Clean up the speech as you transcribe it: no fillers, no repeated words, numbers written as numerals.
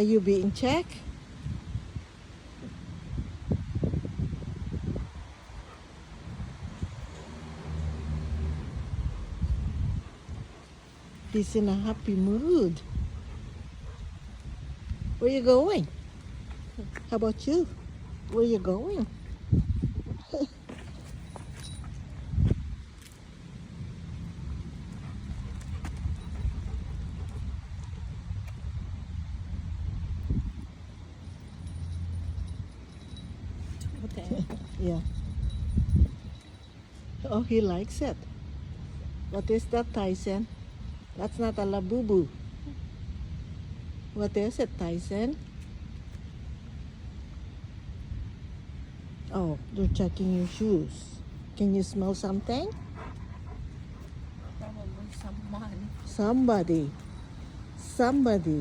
Are you being checked? He's in a happy mood. Where you going? How about you? Where you going? Okay. Yeah. Oh, he likes it. What is that, Tyson? That's not a labubu. What is it, Tyson? Oh, they're checking your shoes. Can you smell something? Probably someone. Somebody. Somebody.